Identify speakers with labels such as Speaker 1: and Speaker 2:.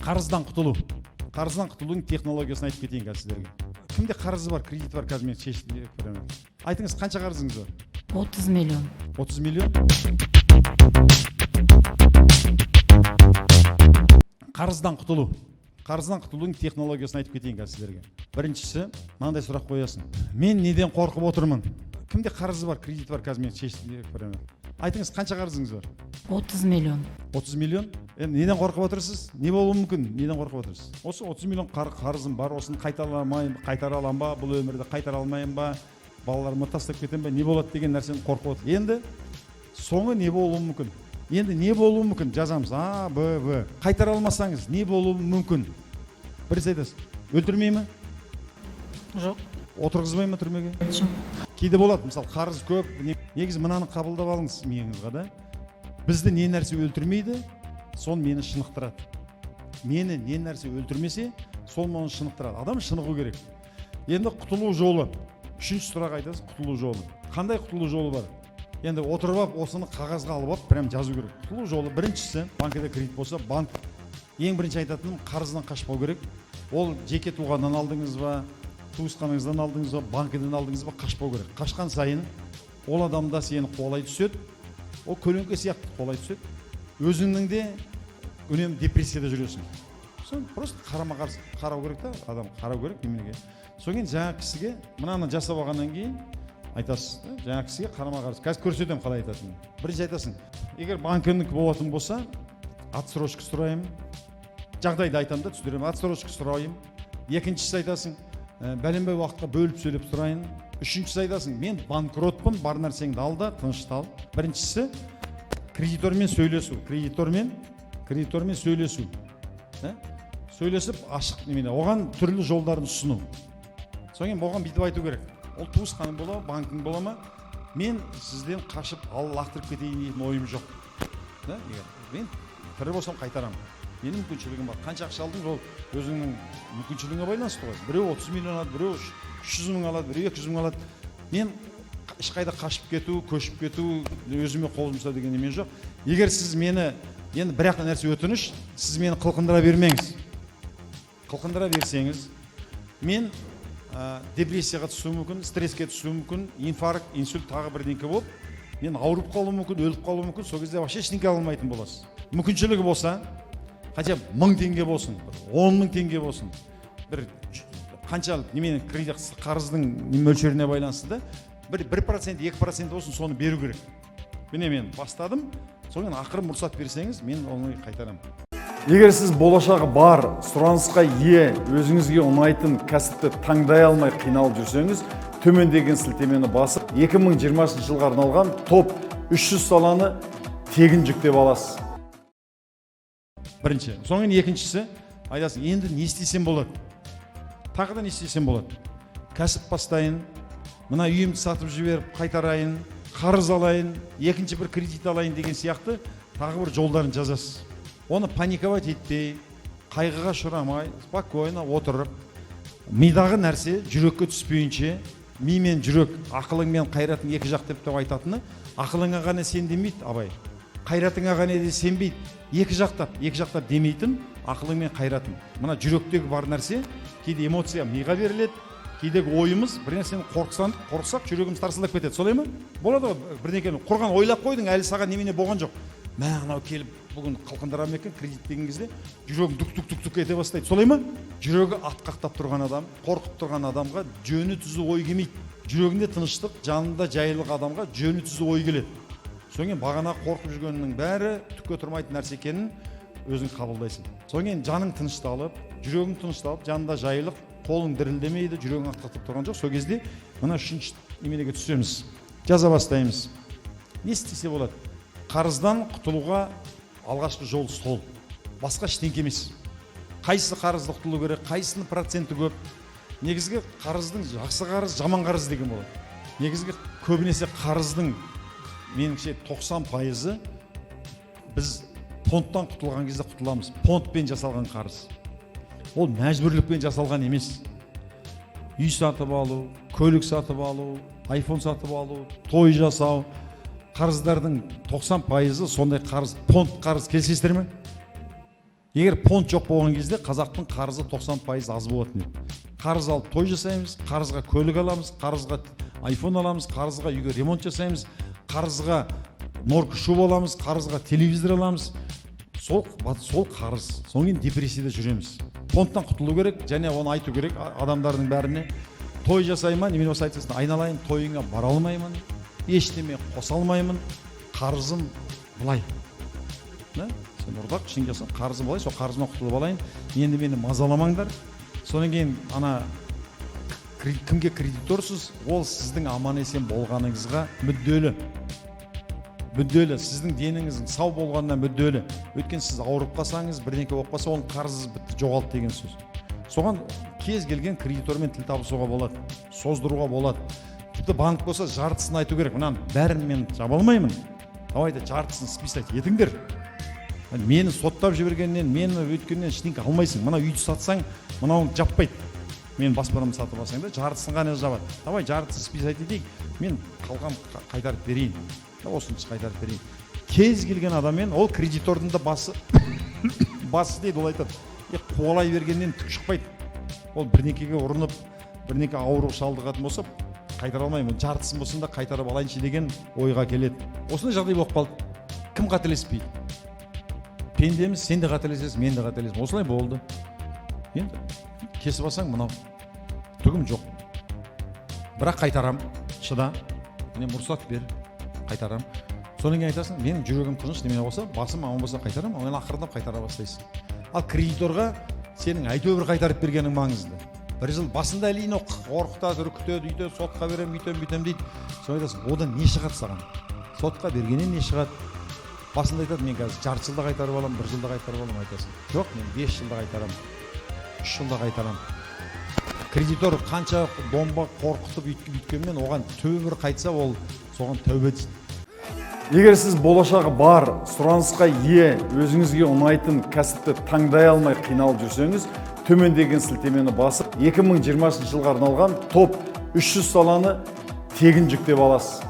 Speaker 1: Қарыздан құтылу. Қарыздан құтылудың технологиясын айтып кетейін қазір сіздерге. Кімде қарызы бар, кредиті бар, қазір мен шешіп беремін. Айтыңыз, қанша қарызыңыз бар?
Speaker 2: 30 миллион.
Speaker 1: 30 миллион. Қарыздан құтылу. Қарыздан құтылудың технологиясын айтып кетейін қазір сіздерге. Біріншісі, мынандай сұрақ қоясың. Мен неден қорқып отырмын? Кімде қарызы бар, кредиті бар, қазір мен шешіп беремін. Айтыңыз, қанша қарызыңыз бар?
Speaker 2: 30 миллион.
Speaker 1: 30 миллион. Енді неден қорқып отырсыз? Не болуы мүмкін? Неден қорқып отырсыз? Осы 30 миллион қарызым бар, осыны қайтара аламын ба, бұл өмірде қайтара алмайын ба, балаларыма тастап кетем ба, не болады деген нәрсені қорқып отыр. Енді соңы не болуы мүмкін? Енді не болуы мүмкін? Жазамыз. А, Б, В. Қайтара алмасаңыз не болуы мүмкін? Бірінші айтасыз. Өлтірмей ме?
Speaker 2: Жоқ.
Speaker 1: Отырғызбай ма түрмеге?
Speaker 2: Жоқ.
Speaker 1: Кейде болады, мысалы қарыз көп. Негізі мынаны қабылдап алыңыз миыңызға да. Бізді не нәрсе өлтірмейді, сол мені шынықтырады. Мені не нәрсе өлтірмесе, сол мені шынықтырады. Адам шынығу керек. Енді құтылу жолы. Үшінші сұрақ айтасыз, құтылу жолы. Қандай құтылу жолы бар? Енді отырып алып, осыны қағазға алып алып, прям жазу керек. Құтылу жолы біріншісі, банкада кредит болса, банк ең бірінші айтатыным қарыздан қашпау керек. Ол жеке тұлғадан алдыңыз ба, туысқаныңыздан алдыңыз ба, банкіден алдыңыз ба, қашпау керек. Қашқан сайын ол адамда сені қуалай түседі. Ол көлеңке сияқты қуалай түседі. Өзіңнің де үнемі депрессияда жүресің. Соны просто қарама-қарсы қарау керек та, адам қарау керек неменеге. Содан кейін жаңа кісіге мынаны жасап алғаннан кейін айтасыз, жаңа кісіге қарама-қарсы. Қазір көрсетемін қалай айтатынын. Бірінші айтасың, егер банкінікі болатын болса, отсрочка сұраймын. Жағдайды айтамын да түсіндіремін, отсрочка сұрайын. Екіншісі айтасың, бәленбай уақытқа бөліп сөйлеп сұрайын. Үшіншісі айтасың, мен банкротпын, бар нәрсеңді ал да тыныштал. Біріншісі кредитормен сөйлесу, кредитормен сөйлесу. Сөйлесіп ашық немене, оған түрлі жолдарын ұсыну. Содан кейін оған бүйтіп айту керек. Ол туысқаның бола ма, банкың бола ма? Мен сізден қашып, лақтырып кетейін дейтін ойым жоқ. Мен тірі болсам қайтарамын. Менің мүмкіншілігім бар. Қанша ақша алдың, ол өзіңнің мүмкіншілігіне байланысты ғой. Біреу 30 миллион алады, біреу 300 мың алады, біреу 200 мың алады. Мен ешқайда қашып кету, көшіп кету, өзіме қол жұмсау деген немен жоқ. Егер сіз мені, енді бір ақ нәрсе өтініш, сіз мені қылқындыра бермеңіз. Қылқындыра берсеңіз, мен депрессияға түсуім мүмкін, стресске түсуім мүмкін, инфаркт, инсульт тағы бірдеңке болып, мен ауырып қалуым мүмкін, өліп қалуым мүмкін, сол кезде вообще ештеңке ала алмайтын боласыз. Мүмкіншілігі болса, хотя 1000 теңге болсын, 10 000 теңге болсын, бір қаншалық неменің кредит қарыздың мөлшеріне байланысты да, 1%, 2% болсын, соны беру керек. Міне мен бастадым, содан ақырын мұрсат берсеңіз, мен оны қайтарамын. Егер сіз болашағы бар, сұранысқа ие, өзіңізге ұнайтын кәсіпті таңдай алмай қиналып жүрсеңіз, төмендеген сілтемені басып, 2020 жылға арналған топ 300 саланы тегін жүктеп аласыз. Бірінші. Соңын екіншісі, айтасың, енді не істесем болады? Тағы да не істесем болады? Кәсіп бастайын, мына үйімді сатып жіберіп, қайтарайын, қарыз алайын, екінші бір кредит алайын деген сияқты тағы бір жолдарын жазасыз. Оны паниковать етпей, қайғыға ұшырамай, спокойно отырып, мидағы нәрсе жүрекке түспейінше, ми мен жүрек, ақылың мен қайратың екі жақ деп айтатыны, ақылыңа ғана сен демейді, абай. Қайратыңа ғана де сенбейді. Екі жақтап демейтін ақылың мен қайратың. Мына жүректегі бар нәрсе, кейде эмоция миға беріледі, кейдегі ойымыз, бір нәрсені қорықсақ, жүрегіміз тарсылдап кетеді. Солай ма? Болады ғой, бірдеңкені құрған ойлап қойдың, әлі саған немене болған жоқ. Мынау келіп бүгін қылқындырам екен, кредит деген кезде жүрегің дук-дук ете бастайды. Солай ма? Жүрегі атқақтап тұрған адам, қорқып тұрған адамға жөні түзу ой келмейді. Жүрегінде тыныштық, жанында жайлылық адамға жөні түзу ой келеді. Содан кейін бағана қорқып жүргеннің бәрі түкке тұрмайтын нәрсе екенін өзің қабылдайсың. Содан кейін жаның тынышталып, жүрегің тынышталып, жанында жайлылық, қолың дірілдемейді, жүрегің атқақтап тұрған жоқ. Сол кезде мына үшінші неменеге түсеміз. Жаза бастаймыз. Не істесе болады? Қарыздан құтылуға алғашқы жол сол. Басқа ештеңке емес. Қайсы қарызды құтылу керек, қайсының проценті көп? Негізгі қарыздың жақсы қарыз, жаман қарыз деген болады. Негізгі көбінесе қарыздың меніңше 90% біз понттан құтылған кезде құтыламыз. Понтпен жасалған қарыз. Ол мәжбүрлікпен жасалған емес. Үй сатып алу, көлік сатып алу, iPhone сатып алу, той жасау, қарыздардың 90% сондай қарыз, понт қарыз. Келісесіздер ме? егер фонд жоқ болған кезде қазақтың қарызы 90% аз болатын еді. Қарыз алып той жасаймыз, қарызға көлік аламыз, қарызға айфон аламыз, қарызға үйге ремонт жасаймыз, қарызға норка шуб аламыз, қарызға телевизор аламыз. Сол қарыз. Содан кейін депрессияда жүреміз. Фондтан құтылу керек, және оны айту керек адамдардың бәріне. Той жасаймын, мен осы айтасың, айналайын, тойыңа бара алмаймын, ештеме қоса алмаймын, қарызым былай. Сен ұрдақ ішін жасап, қарызым былай, сол қарызыма құтылып алайын, енді мені мазаламаңдар. Содан кейін кімге кредиторсыз, ол сіздің аман есен болғаныңызға мүдделі. Мүдделі, сіздің деніңіздің сау болғанына мүдделі. Өйткені сіз ауырып қалсаңыз, бірдеңке болып қалса, оның қарызы бітті, жоғалды деген сөз. Соған кез келген кредитормен тіл табысуға болады, создыруға болады. Тіпті банк болса жартысын айту керек. Мынаны бәрін мен жаба алмаймын. Давайте жартысын списать етіңдер. Мені соттап жібергеннен, мені өткеннен ештеңе алмайсың. Мына үйді сатсаң, мынауың жаппайды. Мен баспанамды сатып алсаң да, жартысын ғана жабады. Давай жартысын списать етейік. Мен қалған қайтарып берейін. Осыны қайтарып берейін. Кез келген адаммен ол кредитордың да басы дейді, ол айтады. Қуалай бергеннен түк шықпайды. Ол бірнекеге ұрынып, бірнеке ауру шалдығатын болса, қайтара алмаймын. Жартысын болсын да қайтарып алайыншы деген ойға келеді. Осындай жағдай болып қалды. Кім қателеспейді? Пендеміз, сен де қателесесің, мен де қателесем. Осылай болды. Енді кесіп алсаң, мынау түгім жоқ. Бірақ қайтарам, шыда. Міне мұрсат бер, қайтарам. Содан кейін айтасың, менің жүрегім тыныш немене болса, басым аман болса қайтарам, оны ақырындап қайтара бастайсың. Ал кредиторға сенің әйтеуір қайтарып бергенің маңызды. Бір жыл басында әлейін қорқытады, үркітеді, үйде сотқа берем, бүйтем дейді. Соны айтасың, одан не шығады саған? Сотқа бергеннен не шығады? Басында айтады, мен қазір жарты жылда қайтарып алам, бір жылда қайтарып алам, айтасың. Жоқ, мен 5 жылда қайтарам, 3 жылда қайтарам. Кредитор қанша бомба қорқытып үйткенмен оған төбір қайтса, ол соған тәубе етсін.
Speaker 3: Егер сіз болашағы бар, сұранысқа ие, өзіңізге ұнайтын кәсіпті таңдай алмай қиналып жүрсеңіз, төмендеген сілтемені басып, 2020 жылға арналған топ 300 саланы тегін жүктеп аласыз.